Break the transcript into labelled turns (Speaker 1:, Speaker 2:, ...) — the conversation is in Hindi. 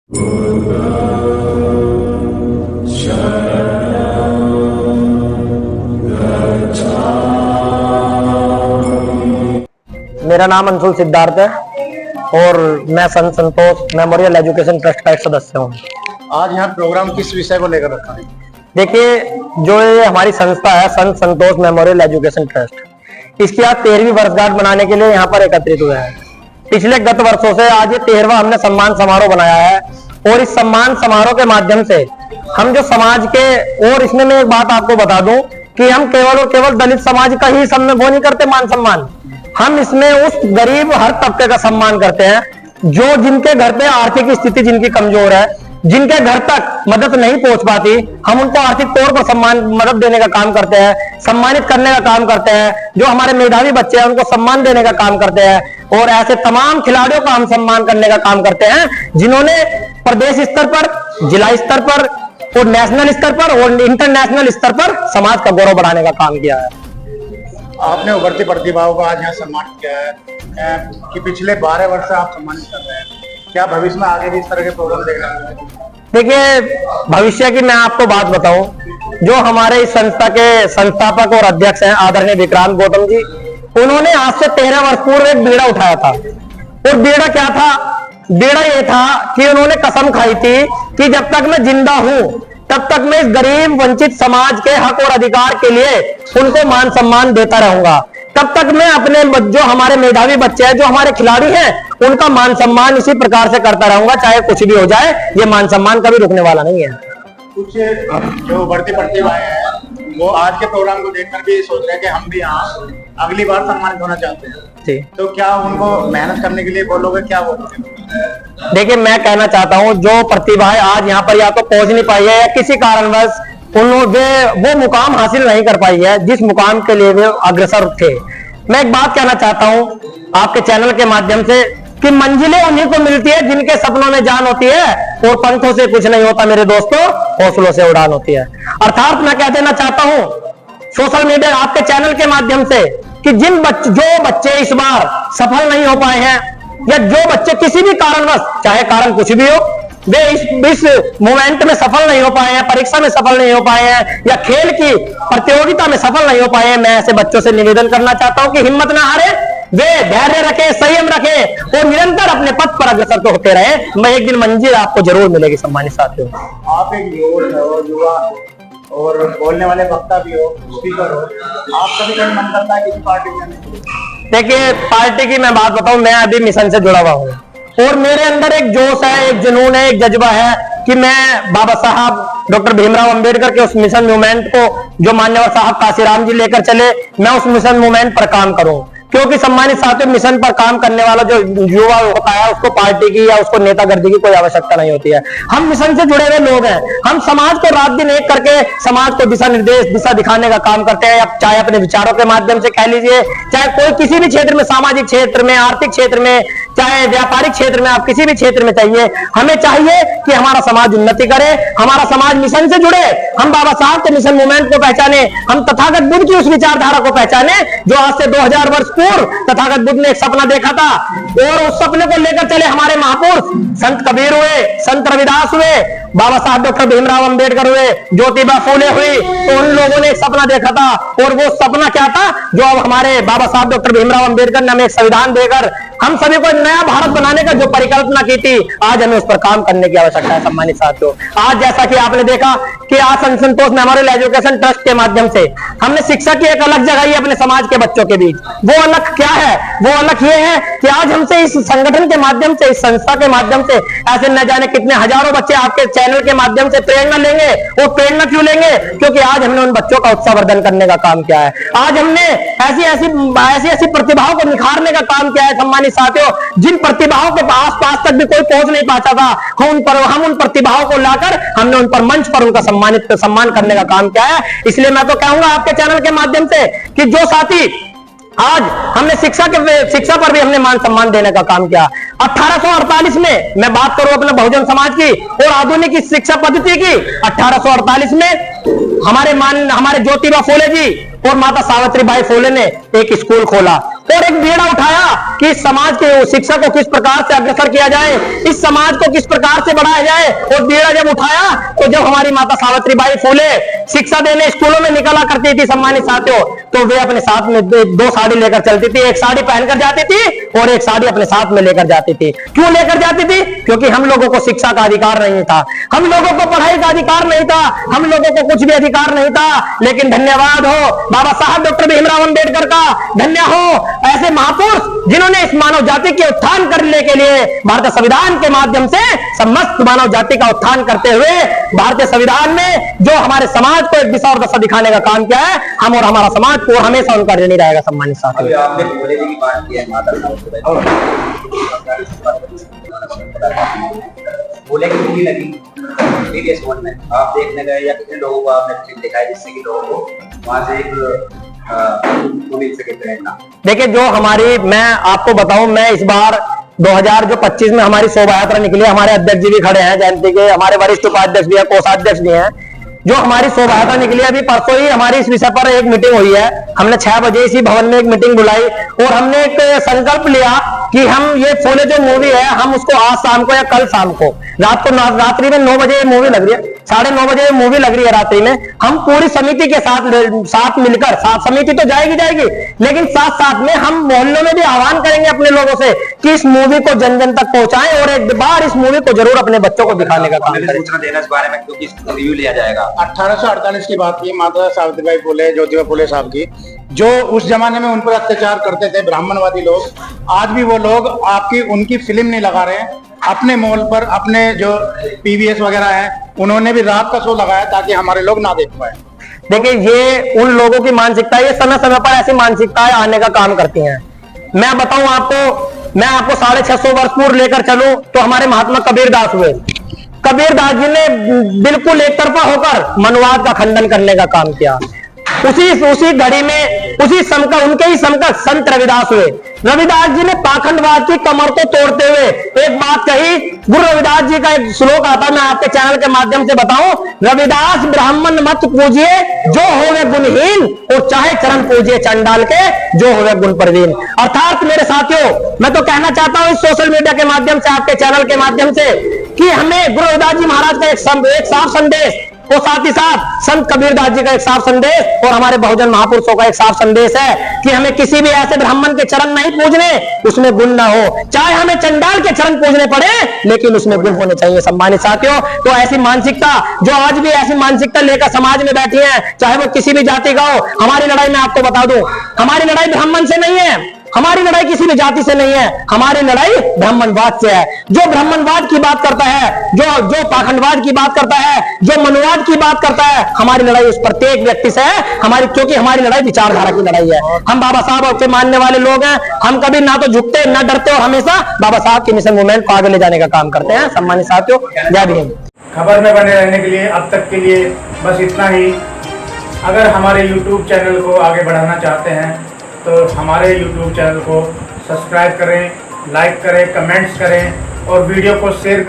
Speaker 1: मेरा नाम अंशुल सिद्धार्थ है और मैं संत संतोष मेमोरियल एजुकेशन ट्रस्ट का एक सदस्य हूँ।
Speaker 2: आज यहाँ प्रोग्राम किस विषय को लेकर रखा है?
Speaker 1: देखिए, जो ये हमारी संस्था है संत संतोष मेमोरियल एजुकेशन ट्रस्ट, इसकी आज 13वीं वर्षगांठ मनाने के लिए यहाँ पर एकत्रित हुए हैं। पिछले गत वर्षों से आज ये 13वां हमने सम्मान समारोह बनाया है और इस सम्मान समारोह के माध्यम से हम जो समाज के, और इसमें मैं एक बात आपको बता दूं कि हम केवल और केवल दलित समाज का ही वो नहीं करते मान सम्मान, हम इसमें उस गरीब हर तबके का सम्मान करते हैं जो जिनके घर पे आर्थिक स्थिति जिनकी कमजोर है, जिनके घर तक मदद नहीं पहुंच पाती, हम उनको आर्थिक तौर पर मदद देने का काम करते हैं, सम्मानित करने का काम करते हैं। जो हमारे मेधावी बच्चे हैं उनको सम्मान देने का काम करते हैं और ऐसे तमाम खिलाड़ियों का हम सम्मान करने का काम करते हैं जिन्होंने प्रदेश स्तर पर, जिला स्तर पर और नेशनल स्तर पर और इंटरनेशनल स्तर पर समाज का गौरव बढ़ाने का काम किया है।
Speaker 2: आपने उभरती प्रतिभाओं का आज यहाँ सम्मानित किया है कि पिछले 12 वर्ष से आप सम्मानित कर रहे हैं, क्या भविष्य में आगे भी इस तरह के प्रोग्राम देखना है?
Speaker 1: देखिए, भविष्य की मैं आपको बात बताऊं, जो हमारे इस संस्था के संस्थापक और अध्यक्ष हैं आदरणीय विक्रांत गौतम जी, उन्होंने आज से 13 वर्ष पूर्व एक बीड़ा उठाया था। और बीड़ा क्या था? बीड़ा ये था कि उन्होंने कसम खाई थी कि जब तक मैं जिंदा हूं तब तक मैं इस गरीब वंचित समाज के हक और अधिकार के लिए उनको मान सम्मान देता रहूंगा। तब तक मैं अपने जो हमारे मेधावी बच्चे हैं, जो हमारे खिलाड़ी हैं, उनका मान सम्मान इसी प्रकार से करता रहूंगा, चाहे कुछ भी हो जाए। ये मान सम्मान कभी रुकने वाला नहीं है।
Speaker 2: कुछ जो बढ़ती प्रतिभाएं हैं वो आज के प्रोग्राम को देखकर भी सोच रहे हैं कि हम भी यहाँ अगली बार सम्मानित होना चाहते हैं,
Speaker 1: जी।
Speaker 2: तो क्या उनको मेहनत करने के लिए बोलोगे, क्या बोलोगे?
Speaker 1: देखिए, मैं कहना चाहता हूँ जो प्रतिभाएं आज यहाँ पर या तो पहुंच नहीं पाई है या किसी कारणवश वो मुकाम हासिल नहीं कर पाई है जिस मुकाम के लिए वे अग्रसर थे, मैं एक बात कहना चाहता हूँ आपके चैनल के माध्यम से कि मंजिलें उन्हीं को मिलती है जिनके सपनों में जान होती है और पंखों से कुछ नहीं होता मेरे दोस्तों, हौसलों से उड़ान होती है। अर्थात मैं कह देना चाहता हूँ सोशल मीडिया आपके चैनल के माध्यम से कि जो बच्चे इस बार सफल नहीं हो पाए हैं या जो बच्चे किसी भी कारणवश, चाहे कारण कुछ भी हो, वे इस मोमेंट में सफल नहीं हो पाए हैं, परीक्षा में सफल नहीं हो पाए हैं या खेल की प्रतियोगिता में सफल नहीं हो पाए हैं, मैं ऐसे बच्चों से निवेदन करना चाहता हूं कि हिम्मत ना हारे, वे धैर्य रखे, संयम रखे और निरंतर अपने पथ पर अग्रसर तो होते रहे। मैं एक दिन मंजिल आपको जरूर मिलेगी सम्मानित साथियों।
Speaker 2: आप एक युवा और बोलने वाले वक्ता भी हो, स्पीकर हो, आपका भी कभी मन करता है किसी पार्टी में?
Speaker 1: देखिए, पार्टी की मैं बात बताऊं, मैं अभी मिशन से जुड़ा हुआ हूं और मेरे अंदर एक जोश है, एक जुनून है, एक जज्बा है कि मैं बाबा साहब डॉक्टर भीमराव अंबेडकर के उस मिशन मूवमेंट को जो मान्यवर साहब काशीराम जी लेकर चले, मैं उस मिशन मूवमेंट पर काम करूं। क्योंकि सम्मानित साथियों, मिशन पर काम करने वाला जो युवा होता है उसको पार्टी की या उसको नेतागर्दी की कोई आवश्यकता नहीं होती है। हम मिशन से जुड़े हुए लोग हैं, हम समाज को रात दिन एक करके समाज को दिशा निर्देश, दिशा दिखाने का काम करते हैं, चाहे अपने विचारों के माध्यम से कह लीजिए, चाहे कोई किसी भी क्षेत्र में, सामाजिक क्षेत्र में, आर्थिक क्षेत्र में, चाहे व्यापारिक क्षेत्र में, आप किसी भी क्षेत्र में चाहिए, हमें चाहिए कि हमारा समाज उन्नति करे, हमारा समाज मिशन से जुड़े, हम बाबा साहब के मिशन मूवमेंट को पहचाने, हम तथागत बुद्ध की उस विचारधारा को पहचाने जो आज से 2000 वर्ष पूर्व तथागत बुद्ध ने एक सपना देखा था और उस सपने को लेकर चले हमारे महापुरुष संत कबीर हुए, संत रविदास हुए, बाबा साहब डॉक्टर भीमराव अंबेडकर हुए, ज्योतिबा फूले हुई, तो उन लोगों ने एक सपना देखा था और वो सपना क्या था? जो अब हमारे बाबा साहब डॉक्टर भीमराव अंबेडकर ने हमें एक संविधान देकर हम सभी को नया भारत बनाने का जो परिकल्पना की थी, आज हमें उस पर काम करने की आवश्यकता है। सम्मानित साथियों, आज जैसा कि आपने देखा कि आज संत संतोष मेमोरियल एजुकेशन ट्रस्ट के माध्यम से हमने शिक्षा की एक अलग जगह ही अपने समाज के बच्चों के बीच। वो अलग क्या है? वो अलग ये है कि आज हमसे इस संगठन के माध्यम से, इस संस्था के माध्यम से ऐसे न जाने कितने हजारों बच्चे आपके चैनल के माध्यम से प्रेरणा लेंगे। वो प्रेरणा क्यों लेंगे? क्योंकि आज हमने उन बच्चों का उत्साहवर्धन करने का काम किया है, आज हमने ऐसी प्रतिभाओं को निखारने का काम किया है। सम्मानित साथियों, जिन प्रतिभाओं के आस-पास तक भी कोई पहुंच नहीं पाता था, हम उन प्रतिभाओं को लाकर हमने उन पर मंच पर उनका सम्मान करने का काम किया है। इसलिए मैं तो कहूंगा आपके चैनल के माध्यम से कि जो साथी आज हमने शिक्षा पर भी हमने मान सम्मान देने का काम किया। 1848 में मैं बात करूं अपने बहुजन समाज की और आधुनिक शिक्षा पद्धति की, 1848 में हमारे ज्योतिबा फूले जी और माता सावित्रीबाई फूले ने एक स्कूल खोला और एक बीड़ा उठाया कि समाज के शिक्षा को किस प्रकार से अग्रसर किया जाए, इस समाज को किस प्रकार से बढ़ाया जाए। और बीड़ा जब उठाया तो जब हमारी माता सावित्रीबाई फूले शिक्षा देने स्कूलों में निकला करती थी सम्मानित साथियों, तो वे अपने साथ में दो साड़ी लेकर चलती थी। एक साड़ी पहनकर जाती थी और एक साड़ी अपने साथ में लेकर जाती थी। क्यों लेकर जाती थी? क्योंकि हम लोगों को शिक्षा का अधिकार नहीं था, हम लोगों को पढ़ाई का अधिकार नहीं था, हम लोगों को कुछ भी अधिकार नहीं था। लेकिन धन्यवाद हो बाबा साहब डॉक्टर भीमराव अंबेडकर का, धन्य हो ऐसे महापुरुष जिन्होंने इस मानव जाति के उत्थान करने के लिए भारतीय संविधान के माध्यम से समस्त मानव जाति का उत्थान करते हुए भारतीय संविधान में जो हमारे समाज को एक दिशा और दशा दिखाने का काम किया है, हम और हमारा समाज को हमेशा उनका ऋणी रहेगा। सम्मानित साथी,
Speaker 3: आपने भोले जी की बात की है, माता भोले की मूवी लगी प्रीवियस वन में, आप देखने गए या कितने लोगों को आपने फिल्म दिखाई जिससे कि लोगों को वहां से एक मिल सके प्रेरणा? देखिए,
Speaker 1: जो हमारी, मैं आपको बताऊं, मैं इस बार 2025 में हमारी शोभा यात्रा निकली। हमारे अध्यक्ष जी भी खड़े हैं जयंती के, हमारे वरिष्ठ उपाध्यक्ष भी है, कोषाध्यक्ष भी हैं। जो हमारी शोभा यात्रा निकली, अभी परसों ही हमारी इस विषय पर एक मीटिंग हुई है। हमने 6 बजे इसी भवन में एक मीटिंग बुलाई और हमने एक संकल्प लिया कि हम ये फूले जो मूवी है, हम उसको आज शाम को या कल शाम को रात्रि में 9 बजे मूवी लग रही है, 9:30 बजे मूवी लग रही है रात्रि में, हम पूरी समिति के साथ मिलकर, समिति तो जाएगी, लेकिन साथ में हम मोहल्लों में भी आह्वान करेंगे अपने लोगों से कि इस मूवी को जन जन तक पहुंचाएं और एक बार इस मूवी को जरूर अपने बच्चों को दिखाने का काम करें।
Speaker 3: सूचना देना इस बारे में, क्योंकि रिव्यू लिया जाएगा।
Speaker 2: 1848 की बात की, माता सावित्रीबाई फूले, ज्योतिबा फूले साहब की, जो उस जमाने में उन पर अत्याचार करते थे ब्राह्मणवादी लोग, आज भी वो लोग उनकी फिल्म नहीं लगा रहे हैं। अपने मॉल पर अपने जो पीवीएस वगैरह है, उन्होंने भी रात का शो लगाया ताकि हमारे लोग ना देख पाए।
Speaker 1: देखिए, ये उन लोगों की मानसिकता, ये समय समय पर ऐसी मानसिकताएं आने का काम करती हैं। मैं बताऊं आपको, मैं आपको 650 वर्ष पूर्व लेकर चलूं तो हमारे महात्मा कबीरदास हुए। कबीरदास जी ने बिल्कुल एक तरफा होकर मनुवाद का खंडन करने का काम किया। उसी घड़ी में उनके ही समकक्ष संत रविदास हुए। रविदास जी ने पाखंडवाद की कमर को तोड़ते हुए एक बात कही। गुरु रविदास जी का एक श्लोक आता है, मैं आपके चैनल के माध्यम से बताऊं, रविदास ब्राह्मण मत पूजिए जो होवे गुणहीन, और चाहे चरण पूजिए चंडाल के जो होवे गुण प्रवीण। अर्थात मेरे साथियों, मैं तो कहना चाहता हूं इस सोशल मीडिया के माध्यम से, आपके चैनल के माध्यम से, कि हमें गुरु रविदास जी महाराज का एक साफ संदेश और साथ ही साथ संत कबीरदास जी का एक साफ संदेश और हमारे बहुजन महापुरुषों का एक साफ संदेश है कि हमें किसी भी ऐसे ब्राह्मण के चरण नहीं पूजने उसमें गुण ना हो, चाहे हमें चंडाल के चरण पूजने पड़े लेकिन उसमें गुण होने चाहिए। सम्मानित साथियों, तो ऐसी मानसिकता, जो आज भी ऐसी मानसिकता लेकर समाज में बैठी है, चाहे वो किसी भी जाति का हो, हमारी लड़ाई मैं आपको बता दूं, हमारी लड़ाई ब्राह्मण से नहीं है, हमारी लड़ाई किसी भी जाति से नहीं है, हमारी लड़ाई ब्राह्मणवाद से है। जो ब्राह्मणवाद की बात करता है, जो पाखंडवाद की बात करता है, जो मनुवाद की बात करता है, हमारी लड़ाई उस प्रत्येक व्यक्ति से है, क्योंकि हमारी लड़ाई विचारधारा की लड़ाई है। हम बाबा साहब के मानने वाले लोग हैं, हम कभी ना तो झुकते ना डरते और हमेशा बाबा साहब के मिशन मूवमेंट को आगे ले जाने का काम करते हैं। सम्मानित साथियों, जय भीम।
Speaker 4: खबर में बने रहने के लिए अब तक के लिए बस इतना ही। अगर हमारे YouTube चैनल को आगे बढ़ाना चाहते हैं तो हमारे YouTube चैनल को सब्सक्राइब करें, लाइक करें, कमेंट्स करें और वीडियो को शेयर करें।